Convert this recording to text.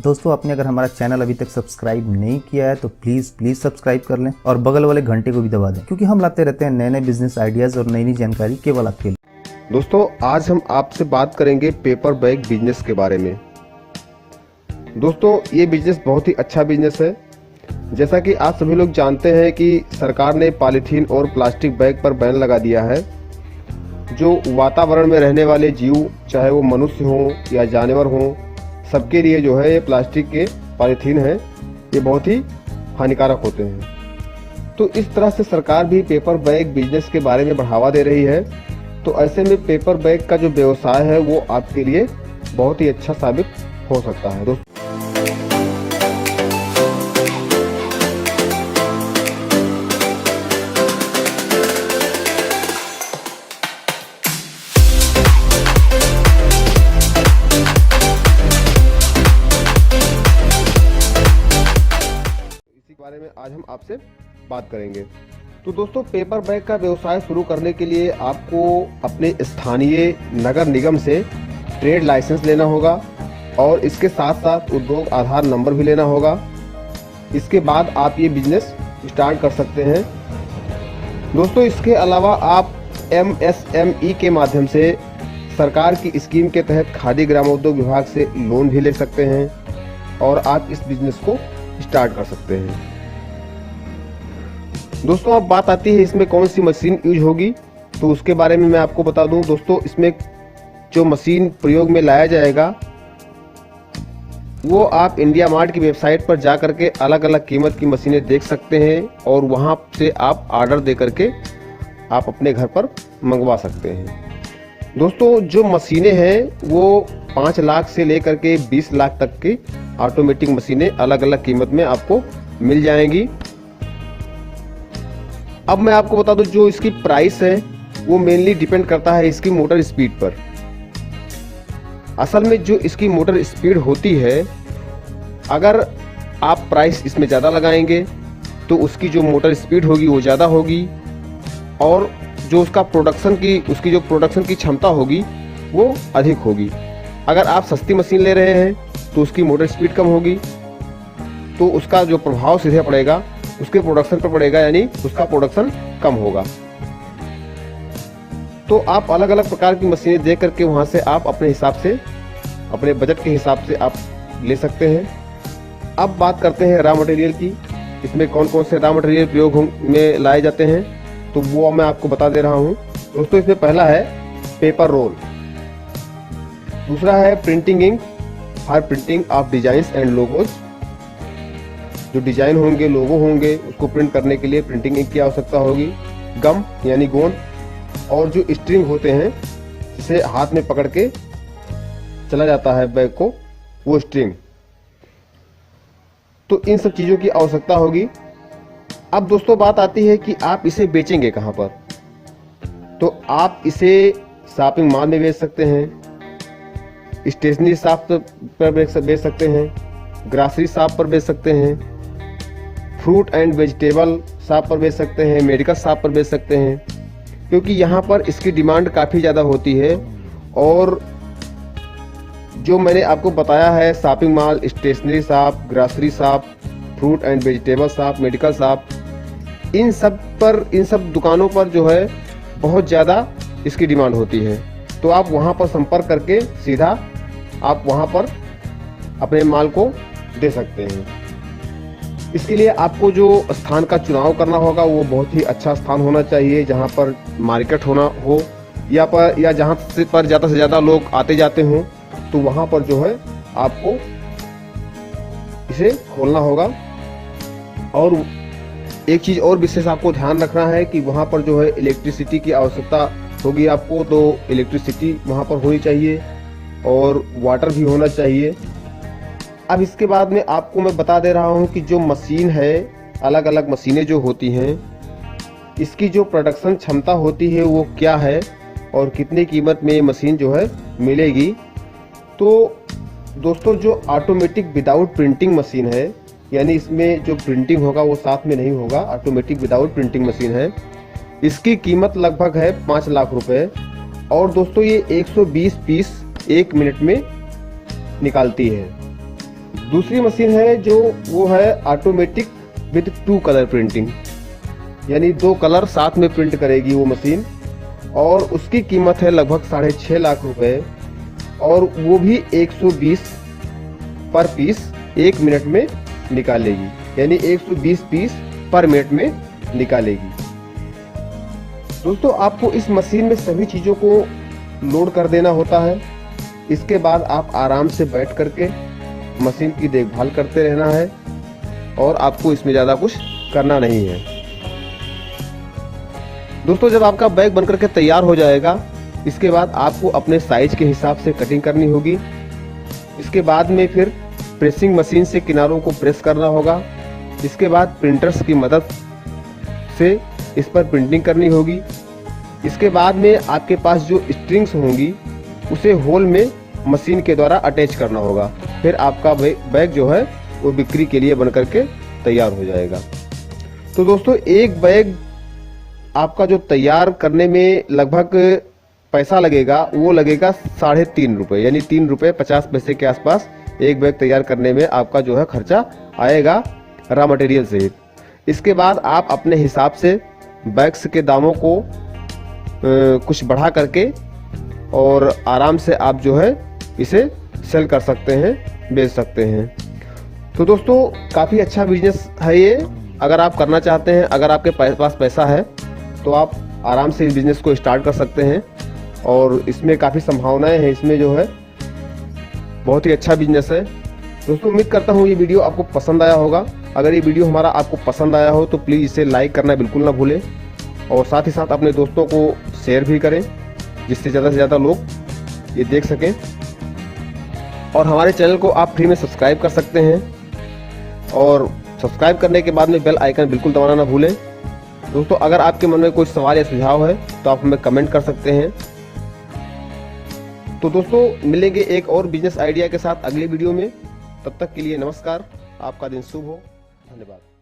दोस्तों आपने अगर हमारा चैनल अभी तक सब्सक्राइब नहीं किया है तो प्लीज सब्सक्राइब कर लें और बगल वाले घंटे को भी दबा दें, क्योंकि हम लाते रहते हैं नए नए बिजनेस आइडियाज और नई नई जानकारी केवल आपके लिए। दोस्तों आज हम आपसे बात करेंगे पेपर बैग बिजनेस के बारे में। दोस्तों ये बिजनेस बहुत ही अच्छा बिजनेस है। जैसा कि आप सभी लोग जानते हैं कि सरकार ने पॉलीथीन और प्लास्टिक बैग पर बैन लगा दिया है। जो वातावरण में रहने वाले जीव, चाहे वो मनुष्य हो या जानवर हो, सबके लिए जो है ये प्लास्टिक के पॉलीथीन है, ये बहुत ही हानिकारक होते हैं। तो इस तरह से सरकार भी पेपर बैग बिजनेस के बारे में बढ़ावा दे रही है। तो ऐसे में पेपर बैग का जो व्यवसाय है वो आपके लिए बहुत ही अच्छा साबित हो सकता है। दोस्तों बारे में आज हम आपसे बात करेंगे। तो दोस्तों पेपर बैग का व्यवसाय शुरू करने के लिए आपको अपने स्थानीय नगर निगम से ट्रेड लाइसेंस लेना होगा और इसके साथ साथ उद्योग आधार नंबर भी लेना होगा। इसके बाद आप ये बिजनेस स्टार्ट कर सकते हैं। दोस्तों इसके अलावा आप MSME के माध्यम से सरकार की स्कीम के तहत खादी ग्रामोद्योग विभाग से लोन भी ले सकते हैं और आप इस बिजनेस को स्टार्ट कर सकते हैं। दोस्तों अब बात आती है इसमें कौन सी मशीन यूज होगी, तो उसके बारे में मैं आपको बता दूं। दोस्तों इसमें जो मशीन प्रयोग में लाया जाएगा वो आप इंडिया मार्ट की वेबसाइट पर जा करके अलग अलग कीमत की मशीनें देख सकते हैं और वहां से आप ऑर्डर दे करके आप अपने घर पर मंगवा सकते हैं। दोस्तों जो मशीनें हैं वो 5 लाख से लेकर के 20 लाख तक की ऑटोमेटिक मशीनें अलग अलग कीमत में आपको मिल जाएंगी। अब मैं आपको बता दूं जो इसकी प्राइस है वो मेनली डिपेंड करता है इसकी मोटर स्पीड पर। असल में जो इसकी मोटर स्पीड होती है, अगर आप प्राइस इसमें ज़्यादा लगाएंगे तो उसकी जो मोटर स्पीड होगी वो ज़्यादा होगी और जो उसकी जो प्रोडक्शन की क्षमता होगी वो अधिक होगी। अगर आप सस्ती मशीन ले रहे हैं तो उसकी मोटर स्पीड कम होगी, तो उसका जो प्रभाव सीधे पड़ेगा उसके प्रोडक्शन पर पड़ेगा, यानी उसका प्रोडक्शन कम होगा। तो आप अलग अलग प्रकार की मशीनें देख करके वहां से आप अपने हिसाब से, अपने बजट के हिसाब से आप ले सकते हैं। अब बात करते हैं रॉ मटेरियल की। इसमें कौन कौन से रॉ मटेरियल प्रयोग में लाए जाते हैं तो वो मैं आपको बता दे रहा हूं। दोस्तों इसमें पहला है पेपर रोल, दूसरा है printing ink for printing of design and logos. जो डिजाइन होंगे, लोगो होंगे, उसको प्रिंट करने के लिए प्रिंटिंग इंक की आवश्यकता होगी। गम यानी गोंद, और जो स्ट्रिंग होते हैं जिसे हाथ में पकड़ के चला जाता है बैग को, वो स्ट्रिंग। तो इन सब चीजों की आवश्यकता होगी। अब दोस्तों बात आती है कि आप इसे बेचेंगे कहां पर। तो आप इसे शॉपिंग मॉल में बेच सकते हैं, स्टेशनरी शॉप पर बेच सकते हैं, ग्रॉसरी शॉप पर बेच सकते हैं, फ्रूट एंड वेजिटेबल शॉप पर बेच सकते हैं, मेडिकल शॉप पर बेच सकते हैं, क्योंकि यहाँ पर इसकी डिमांड काफ़ी ज़्यादा होती है। और जो मैंने आपको बताया है shopping mall, stationery shop, grocery shop, fruit and vegetable shop, medical shop, इन सब दुकानों पर जो है बहुत ज़्यादा इसकी डिमांड होती है। तो आप वहाँ पर संपर्क करके सीधा आप वहाँ पर अपने माल को दे सकते हैं। इसके लिए आपको जो स्थान का चुनाव करना होगा वो बहुत ही अच्छा स्थान होना चाहिए, जहाँ पर मार्केट होना हो या जहाँ पर ज़्यादा से ज़्यादा लोग आते जाते हों, तो वहाँ पर जो है आपको इसे खोलना होगा। और एक चीज़ और विशेष आपको ध्यान रखना है कि वहाँ पर जो है इलेक्ट्रिसिटी की आवश्यकता होगी आपको, तो इलेक्ट्रिसिटी वहाँ पर होनी चाहिए और वाटर भी होना चाहिए। अब इसके बाद में आपको मैं बता दे रहा हूँ कि जो मशीन है, अलग अलग मशीनें जो होती हैं, इसकी जो प्रोडक्शन क्षमता होती है वो क्या है और कितनी कीमत में ये मशीन जो है मिलेगी। तो दोस्तों जो ऑटोमेटिक विदाउट प्रिंटिंग मशीन है, यानी इसमें जो प्रिंटिंग होगा वो साथ में नहीं होगा, ऑटोमेटिक विदाउट प्रिंटिंग मशीन है, इसकी कीमत लगभग है 5 लाख रुपए। और दोस्तों ये 120 पीस 1 मिनट में निकालती है। दूसरी मशीन है जो वो है ऑटोमेटिक विद 2 कलर प्रिंटिंग, यानी 2 कलर साथ में प्रिंट करेगी वो मशीन, और उसकी कीमत है लगभग 6.5 लाख रुपए, और वो भी 120 पर पीस 1 मिनट में निकालेगी, यानी 120 पीस पर मिनट में निकालेगी। दोस्तों आपको इस मशीन में सभी चीज़ों को लोड कर देना होता है। इसके बाद आप आराम से बैठ करके मशीन की देखभाल करते रहना है, और आपको इसमें ज़्यादा कुछ करना नहीं है। दोस्तों जब आपका बैग बनकर के तैयार हो जाएगा, इसके बाद आपको अपने साइज के हिसाब से कटिंग करनी होगी। इसके बाद में फिर प्रेसिंग मशीन से किनारों को प्रेस करना होगा। इसके बाद प्रिंटर्स की मदद से इस पर प्रिंटिंग करनी होगी। इसके बाद में आपके पास जो स्ट्रिंग्स होंगी उसे होल में मशीन के द्वारा अटैच करना होगा। फिर आपका बैग जो है वो बिक्री के लिए बनकर के तैयार हो जाएगा। तो दोस्तों एक बैग आपका जो तैयार करने में लगभग पैसा लगेगा वो लगेगा 3.5 रुपये, यानी 3 रुपये 50 पैसे के आसपास एक बैग तैयार करने में आपका जो है खर्चा आएगा रॉ मटेरियल सहित। इसके बाद आप अपने हिसाब से बैग्स के दामों को कुछ बढ़ा करके और आराम से आप जो है इसे सेल कर सकते हैं, बेच सकते हैं। तो दोस्तों काफ़ी अच्छा बिजनेस है ये। अगर आप करना चाहते हैं, अगर आपके पास पैसा है तो आप आराम से इस बिज़नेस को स्टार्ट कर सकते हैं, और इसमें काफ़ी संभावनाएं हैं। इसमें जो है बहुत ही अच्छा बिजनेस है। दोस्तों उम्मीद करता हूँ ये वीडियो आपको पसंद आया होगा। अगर ये वीडियो हमारा आपको पसंद आया हो तो प्लीज़ इसे लाइक करना बिल्कुल ना भूलें, और साथ ही साथ अपने दोस्तों को शेयर भी करें, जिससे ज़्यादा से ज़्यादा लोग ये देख सकें। और हमारे चैनल को आप फ्री में सब्सक्राइब कर सकते हैं, और सब्सक्राइब करने के बाद में बेल आइकन बिल्कुल दबाना ना भूलें। दोस्तों अगर आपके मन में कोई सवाल या सुझाव है तो आप हमें कमेंट कर सकते हैं। तो दोस्तों मिलेंगे एक और बिजनेस आइडिया के साथ अगली वीडियो में। तब तक के लिए नमस्कार, आपका दिन शुभ हो, धन्यवाद।